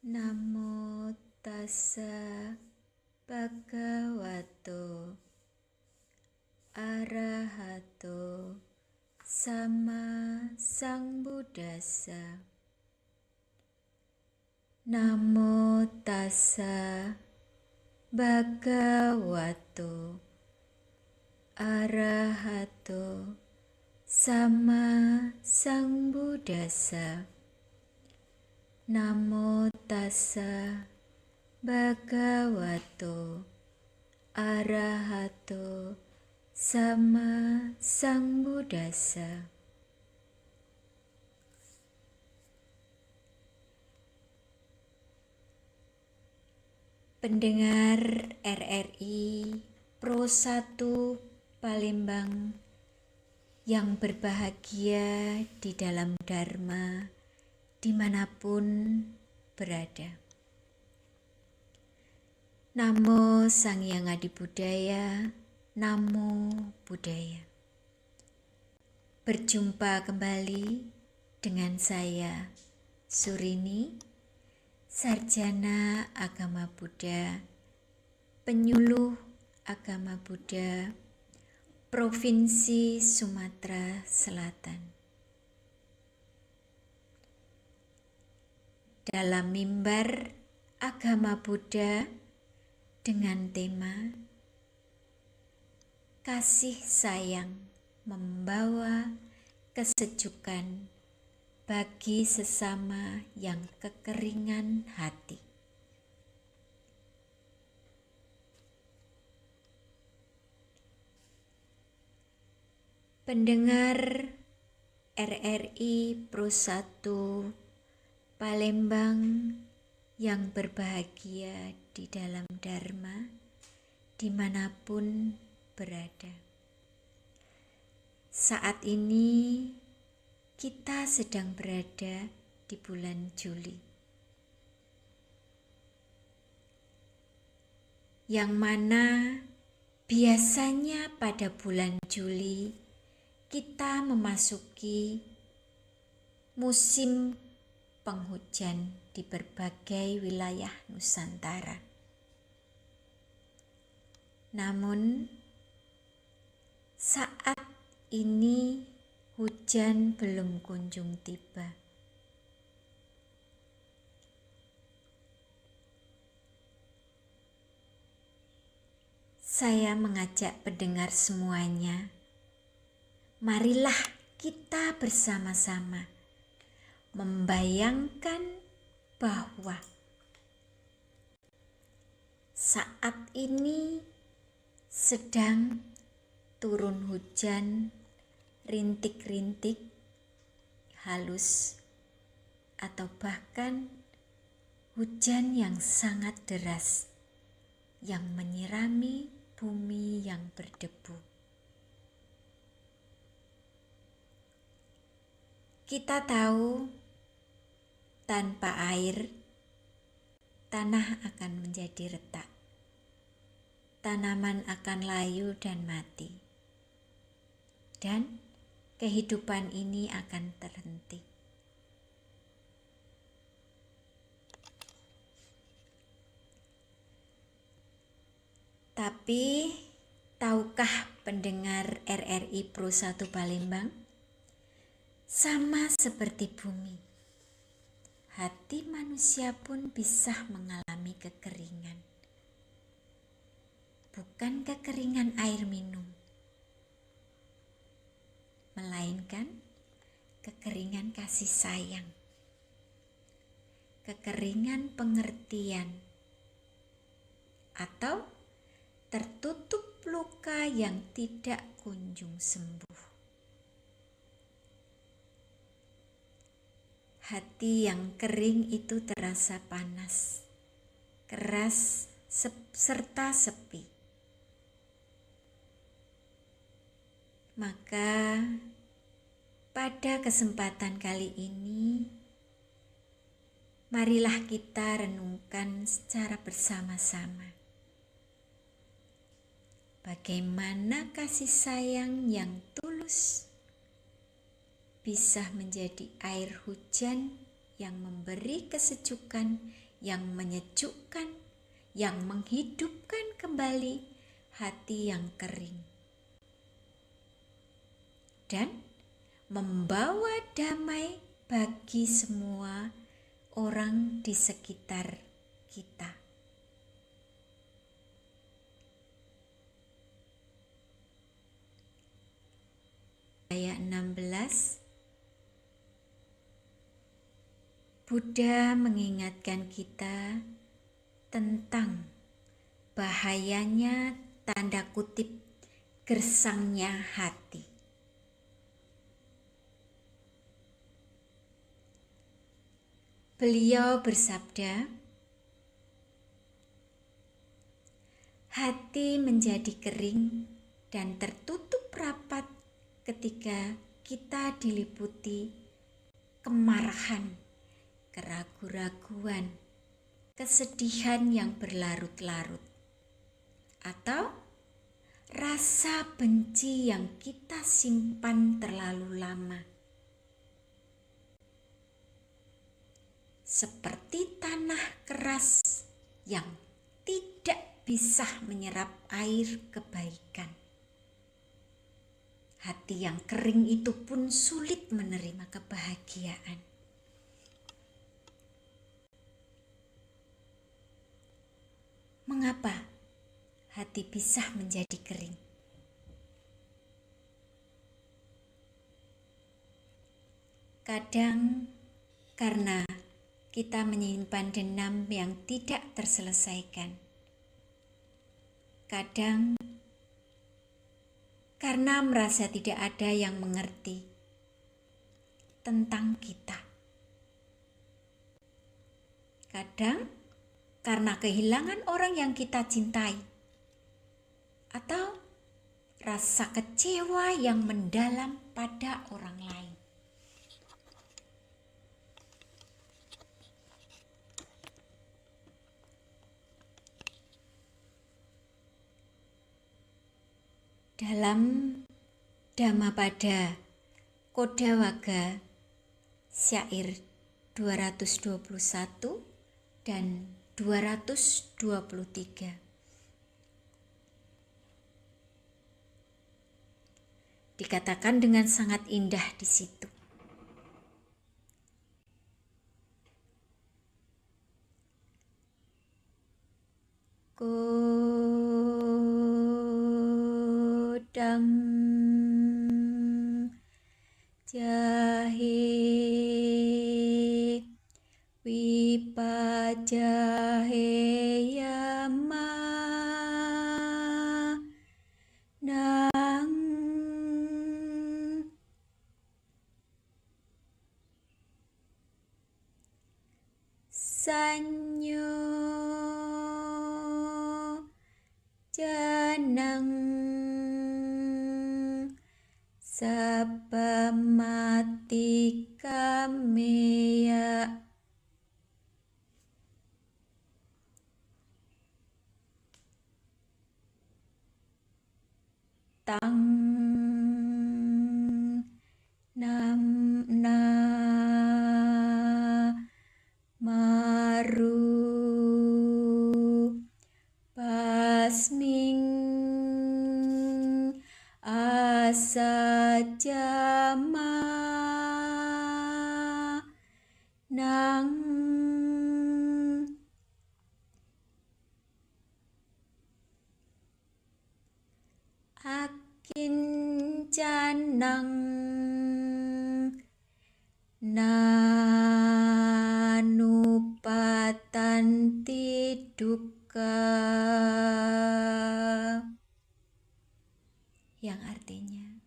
Namo tassa bhagavato arahato sama sambuddhassa. Namo tassa bhagavato arahato sama sambuddhassa. Namo tassa bhagavato arahato sama sambuddhassa. Pendengar RRI Pro 1 Palembang yang berbahagia di dalam Dharma dimanapun berada. Namo Sang Hyang Adi Budaya, Namo Buddhaya. Berjumpa kembali dengan saya, Surini, Sarjana Agama Buddha, Penyuluh Agama Buddha, Provinsi Sumatera Selatan. Dalam mimbar agama Buddha dengan tema kasih sayang membawa kesejukan bagi sesama yang kekeringan hati. Pendengar RRI Pro 1 Palembang yang berbahagia di dalam Dharma dimanapun berada. Saat ini kita sedang berada di bulan Juli, yang mana biasanya pada bulan Juli kita memasuki musim penghujan di berbagai wilayah Nusantara. Namun, saat ini hujan belum kunjung tiba. Saya mengajak pendengar semuanya, marilah kita bersama-sama membayangkan bahwa saat ini sedang turun hujan rintik-rintik halus atau bahkan hujan yang sangat deras yang menyirami bumi yang berdebu. Kita tahu tanpa air, tanah akan menjadi retak. Tanaman akan layu dan mati. Dan kehidupan ini akan terhenti. Tapi, tahukah pendengar RRI Pro 1 Palembang? Sama seperti bumi, hati manusia pun bisa mengalami kekeringan. Bukan kekeringan air minum, melainkan kekeringan kasih sayang, kekeringan pengertian, atau tertutup luka yang tidak kunjung sembuh. Hati yang kering itu terasa panas, keras, serta sepi. Maka pada kesempatan kali ini, marilah kita renungkan secara bersama-sama. Bagaimana kasih sayang yang tulus bisa menjadi air hujan yang memberi kesejukan yang menyejukkan, yang menghidupkan kembali hati yang kering, dan membawa damai bagi semua orang di sekitar kita. Ayat 16, Buddha mengingatkan kita tentang bahayanya tanda kutip gersangnya hati. Beliau bersabda, hati menjadi kering dan tertutup rapat ketika kita diliputi kemarahan, keraguan-raguan, kesedihan yang berlarut-larut, atau rasa benci yang kita simpan terlalu lama. Seperti tanah keras yang tidak bisa menyerap air kebaikan. Hati yang kering itu pun sulit menerima kebahagiaan. Mengapa hati bisa menjadi kering? Kadang karena kita menyimpan dendam yang tidak terselesaikan. Kadang karena merasa tidak ada yang mengerti tentang kita. Kadang karena kehilangan orang yang kita cintai, atau rasa kecewa yang mendalam pada orang lain. Dalam Dhammapada Kodawaga syair 221 dan 223 dikatakan dengan sangat indah di situ. Kodang jahe wipajaheyama nang sanyo janang sabamati kameya tang nam na maru pasming asajama nang akincanang nanupatanti dukkha, yang artinya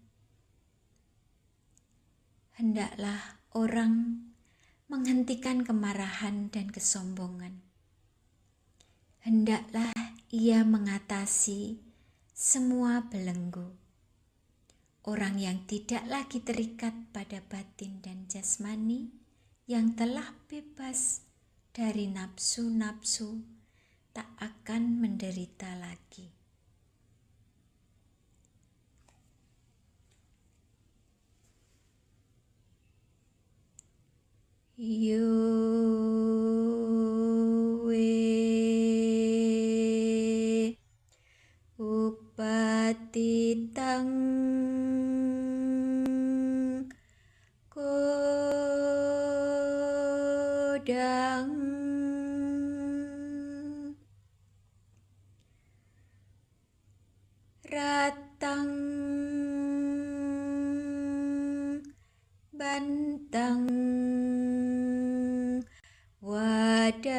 hendaklah orang menghentikan kemarahan dan kesombongan. Hendaklah ia mengatasi semua belenggu. Orang yang tidak lagi terikat pada batin dan jasmani, yang telah bebas dari nafsu-nafsu, tak akan menderita lagi. Yo Bodang Ratang Bantang Wadah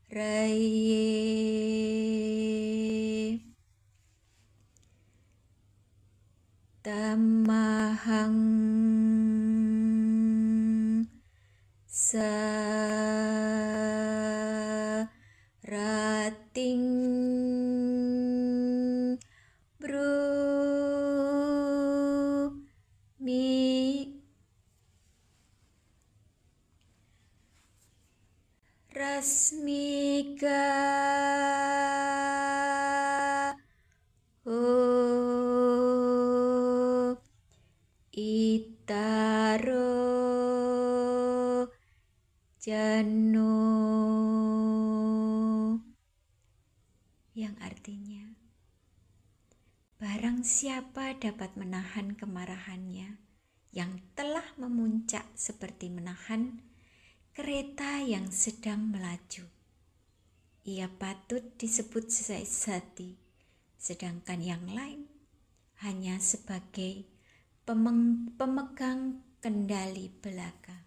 Raye Tamahang Sarating Brumi Rasmika Itaro Jano, yang artinya barang siapa dapat menahan kemarahannya yang telah memuncak seperti menahan kereta yang sedang melaju, ia patut disebut sejati, sedangkan yang lain hanya sebagai pemegang kendali belaka.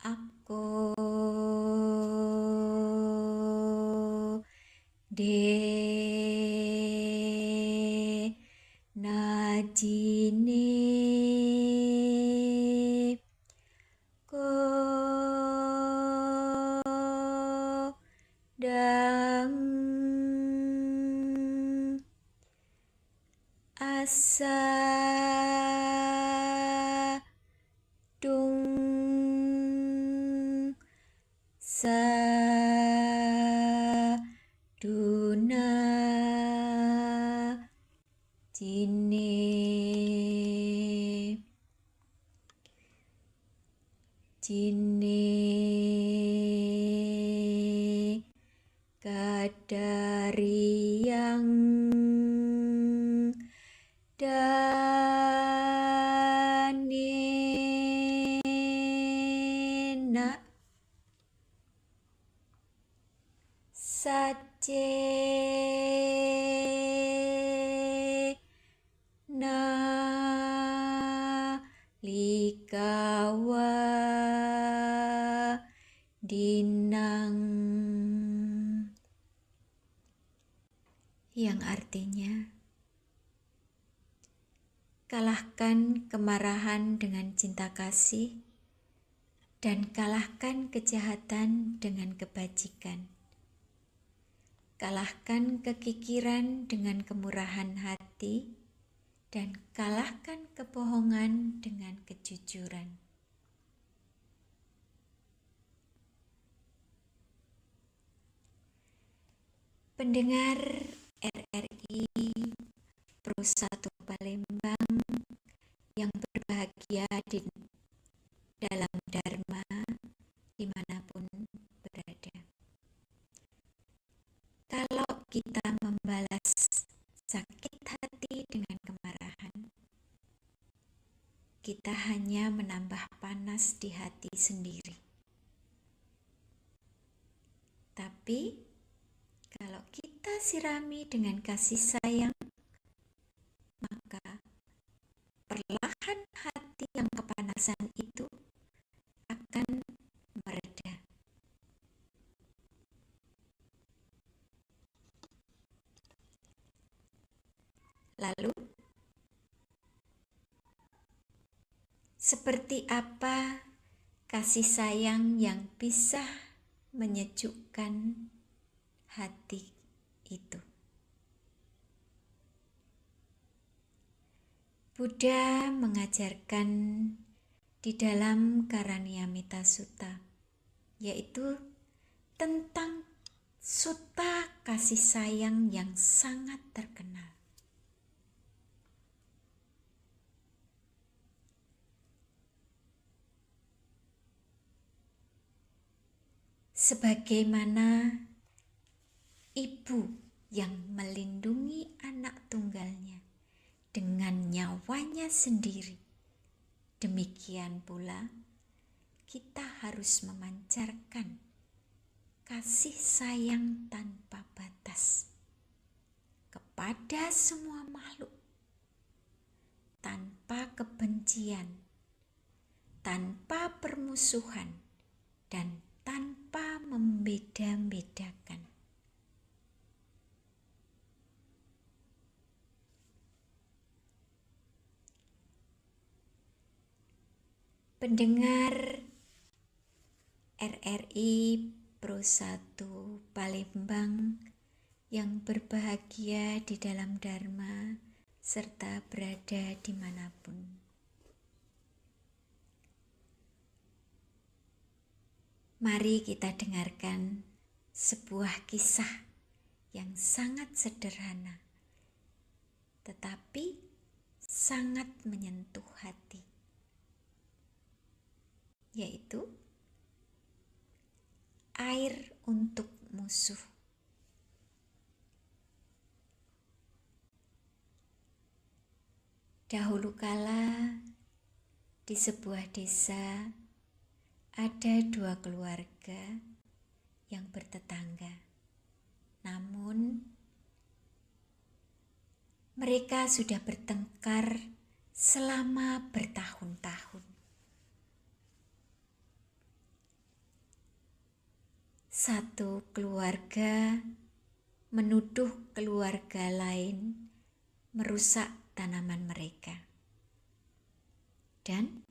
Ako de najine kodang asa dung saduna jine kadari yang danena sace nalikawa dinang, yang artinya kalahkan kemarahan dengan cinta kasih dan kalahkan kejahatan dengan kebajikan. Kalahkan kekikiran dengan kemurahan hati dan kalahkan kebohongan dengan kejujuran. Pendengar RRI Pro 1 Palembang yang berbahagia di dalam Dharma dimanapun berada. Kalau kita membalas sakit hati dengan kemarahan, kita hanya menambah panas di hati sendiri. Tapi kalau kita sirami dengan kasih sayang, maka perlahan hati yang kepanasan itu akan mereda. Lalu, seperti apa kasih sayang yang bisa menyejukkan hati itu? Buddha mengajarkan di dalam Karanyamita Sutta, yaitu tentang sutta kasih sayang yang sangat terkenal. Sebagaimana ibu yang melindungi anak tunggalnya dengan nyawanya sendiri. Demikian pula, kita harus memancarkan kasih sayang tanpa batas kepada semua makhluk, tanpa kebencian, tanpa permusuhan, dan tanpa membeda-bedakan. Pendengar RRI Pro 1 Palembang yang berbahagia di dalam Dharma serta berada dimanapun. Mari kita dengarkan sebuah kisah yang sangat sederhana, tetapi sangat menyentuh hati, yaitu air untuk musuh. Dahulu kala di sebuah desa ada 2 keluarga yang bertetangga. Namun mereka sudah bertengkar selama bertahun-tahun. Satu keluarga menuduh keluarga lain merusak tanaman mereka. Dan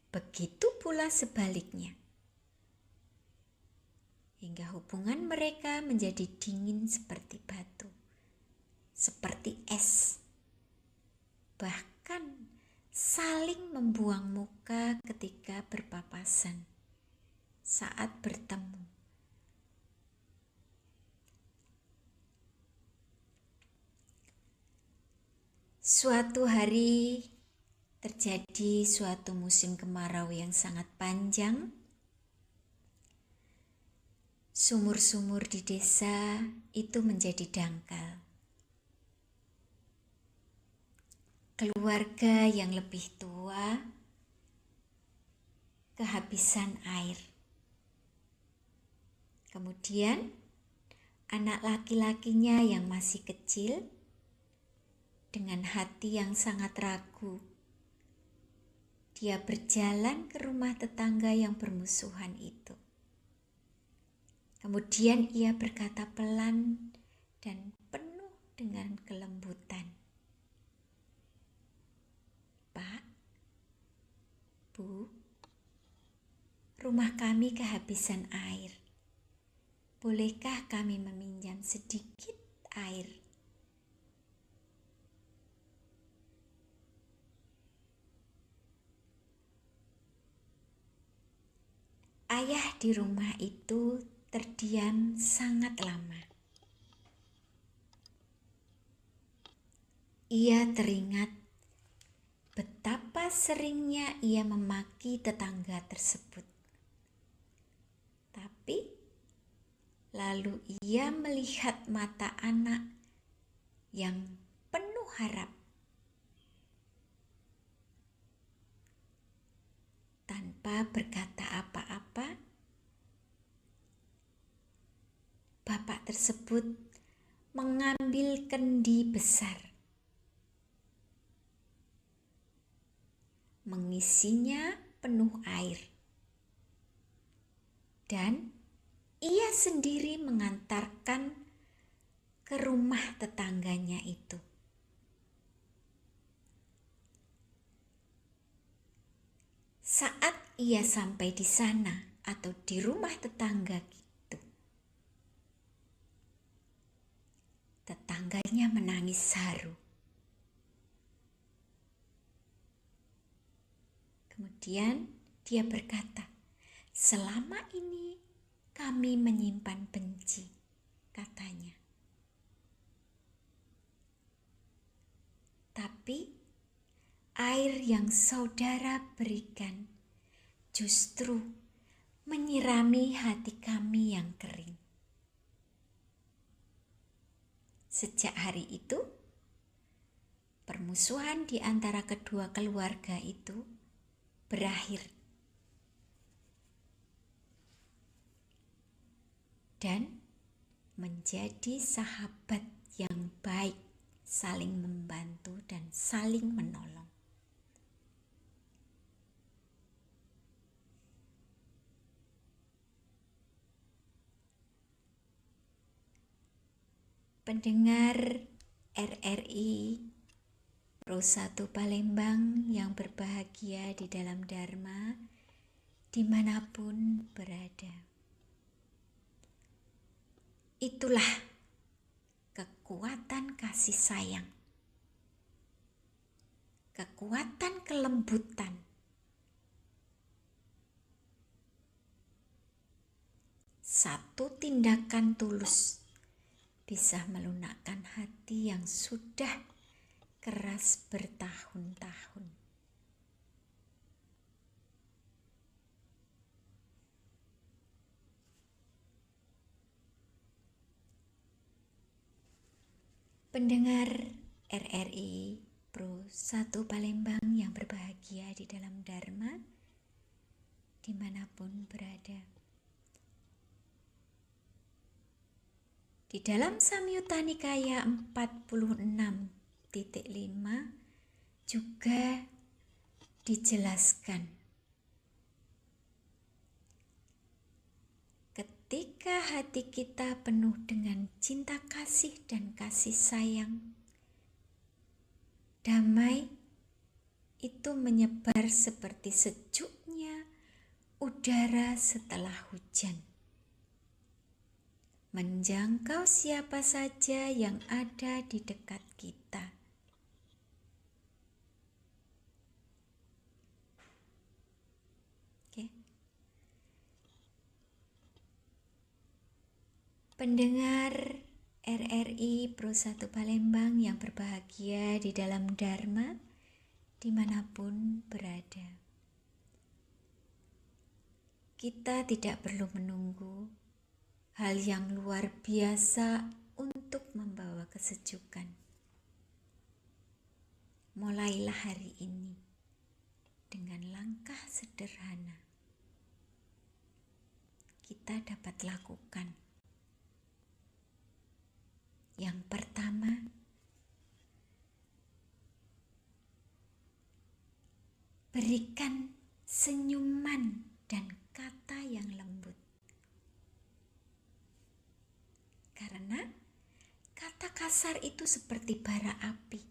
begitu pula sebaliknya. Hingga hubungan mereka menjadi dingin seperti batu, seperti es. Bahkan saling membuang muka ketika berpapasan saat bertemu. Suatu hari terjadi suatu musim kemarau yang sangat panjang. Sumur-sumur di desa itu menjadi dangkal. Keluarga yang lebih tua kehabisan air. Kemudian anak laki-lakinya yang masih kecil dengan hati yang sangat ragu, dia berjalan ke rumah tetangga yang bermusuhan itu. Kemudian ia berkata pelan dan penuh dengan kelembutan, "Pak, Bu, rumah kami kehabisan air. Bolehkah kami meminjam sedikit air?" Ayah di rumah itu terdiam sangat lama. Ia teringat betapa seringnya ia memaki tetangga tersebut. Tapi lalu ia melihat mata anak yang penuh harap. Tanpa berkata apa-apa, bapak tersebut mengambil kendi besar, mengisinya penuh air, dan ia sendiri mengantarkan ke rumah tetangganya itu. Saat ia sampai di sana atau di rumah tetangga itu, tetangganya menangis haru. Kemudian dia berkata, "Selama ini kami menyimpan benci," katanya. Tapi air yang saudara berikan justru menyirami hati kami yang kering. Sejak hari itu, permusuhan di antara kedua keluarga itu berakhir. Dan menjadi sahabat yang baik, saling membantu dan saling menolong. Pendengar RRI Pro 1 Palembang yang berbahagia di dalam Dharma, dimanapun berada. Itulah kekuatan kasih sayang, kekuatan kelembutan, satu tindakan tulus bisa melunakkan hati yang sudah keras bertahun-tahun. Pendengar RRI Pro 1 Palembang yang berbahagia di dalam Dharma, dimanapun berada. Di dalam Samyutta Nikaya 46.5 juga dijelaskan, ketika hati kita penuh dengan cinta kasih dan kasih sayang, damai itu menyebar seperti sejuknya udara setelah hujan, menjangkau siapa saja yang ada di dekat kita. Oke. Pendengar RRI Pro 1 Palembang yang berbahagia di dalam Dharma, dimanapun berada. Kita tidak perlu menunggu hal yang luar biasa untuk membawa kesejukan. Mulailah hari ini dengan langkah sederhana. Kita dapat lakukan. Yang pertama, berikan senyuman dan kata yang lembut. Karena kata kasar itu seperti bara api.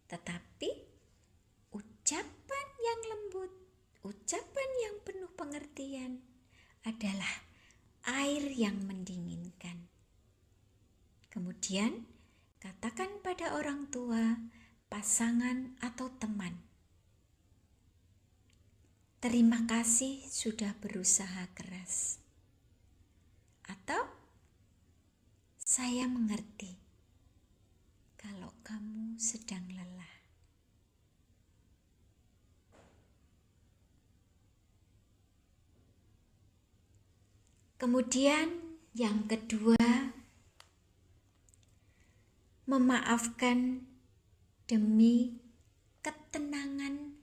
Tetapi ucapan yang lembut, ucapan yang penuh pengertian adalah air yang mendinginkan. Kemudian katakan pada orang tua, pasangan atau teman, terima kasih sudah berusaha keras. Atau, saya mengerti kalau kamu sedang lelah. Kemudian yang kedua, memaafkan demi ketenangan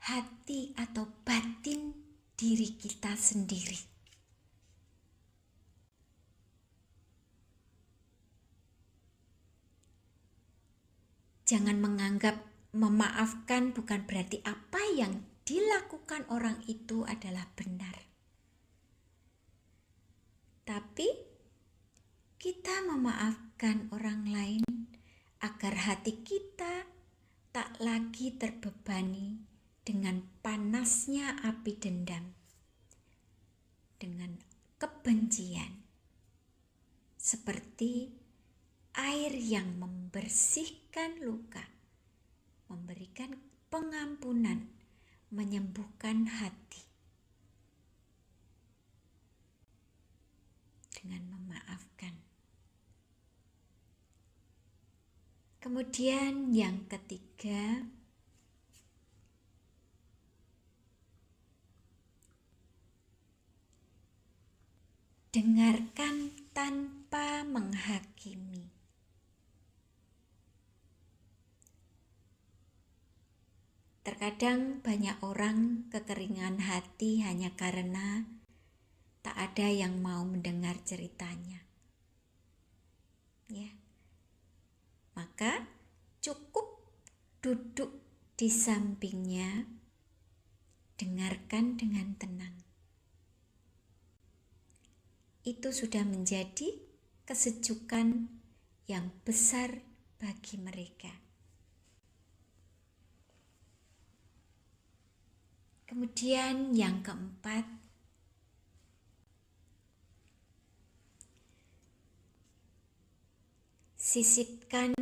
hati atau batin diri kita sendiri. Jangan menganggap memaafkan bukan berarti apa yang dilakukan orang itu adalah benar. Tapi kita memaafkan orang lain agar hati kita tak lagi terbebani dengan panasnya api dendam, dengan kebencian, seperti air yang membersihkan luka, memberikan pengampunan, menyembuhkan hati dengan memaafkan. Kemudian yang ketiga, dengarkan tanpa tanpa menghakimi. Terkadang banyak orang kekeringan hati hanya karena tak ada yang mau mendengar ceritanya. Ya. Maka cukup duduk di sampingnya, dengarkan dengan tenang. Itu sudah menjadi kesejukan yang besar bagi mereka. Kemudian yang keempat, sisipkan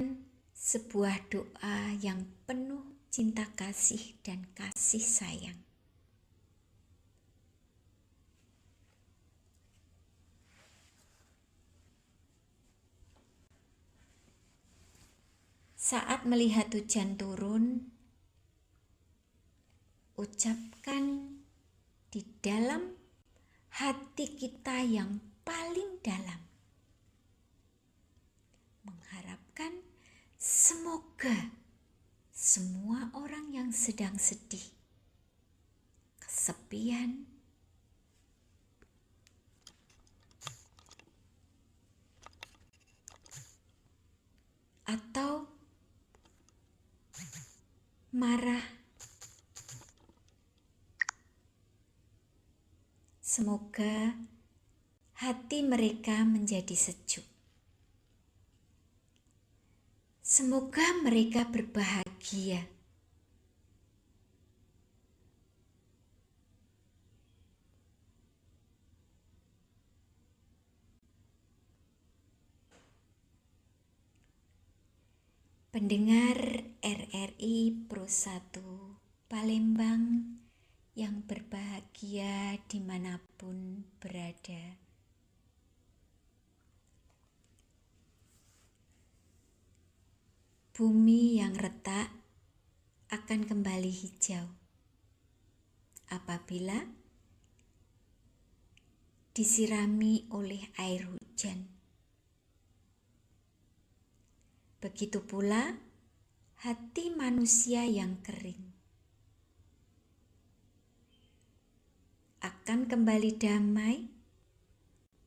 sebuah doa yang penuh cinta kasih dan kasih sayang. Saat melihat hujan turun, ucapkan di dalam hati kita yang paling dalam, mengharapkan semoga semua orang yang sedang sedih, kesepian, atau marah, semoga hati mereka menjadi sejuk. Semoga mereka berbahagia. Pendengar RRI Pro 1 Palembang yang berbahagia dimanapun berada. Bumi yang retak akan kembali hijau apabila disirami oleh air hujan. Begitu pula hati manusia yang kering akan kembali damai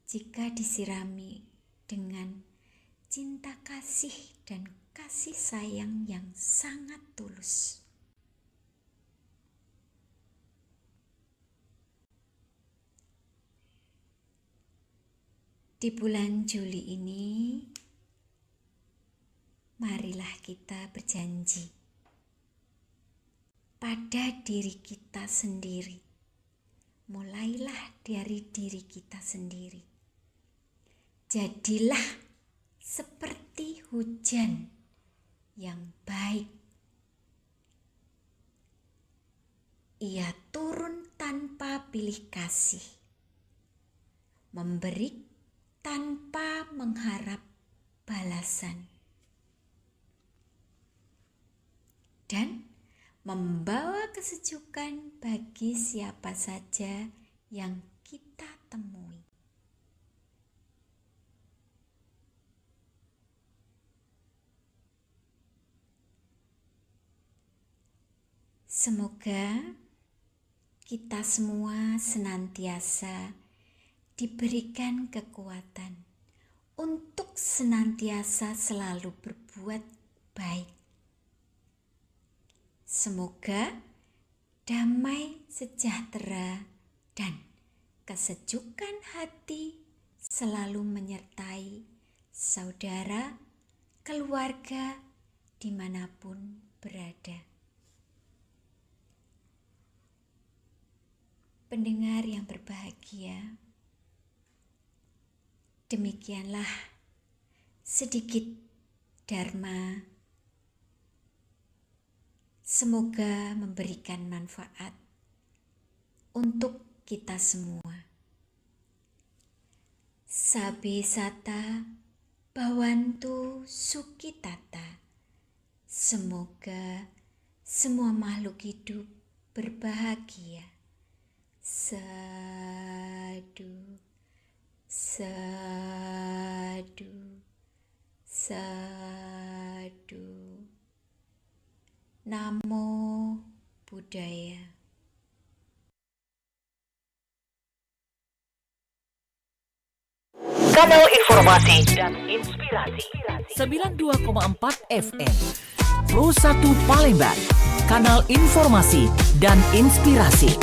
jika disirami dengan cinta kasih dan kasih sayang yang sangat tulus. Di bulan Juli ini, marilah kita berjanji pada diri kita sendiri. Mulailah dari diri kita sendiri. Jadilah seperti hujan yang baik. Ia turun tanpa pilih kasih, memberi tanpa mengharap balasan, dan membawa kesejukan bagi siapa saja yang kita temui. Semoga kita semua senantiasa diberikan kekuatan untuk senantiasa selalu berbuat baik. Semoga damai, sejahtera, dan kesejukan hati selalu menyertai saudara, keluarga, dimanapun berada. Pendengar yang berbahagia, demikianlah sedikit dharma. Semoga memberikan manfaat untuk kita semua. Sabi sata Bhawantu Sukitata. Semoga semua makhluk hidup berbahagia. Sadu, sadu. Namo Buddhaya. Kanal Informasi dan Inspirasi 92,4 FM Pro 1 Palembang. Kanal Informasi dan Inspirasi.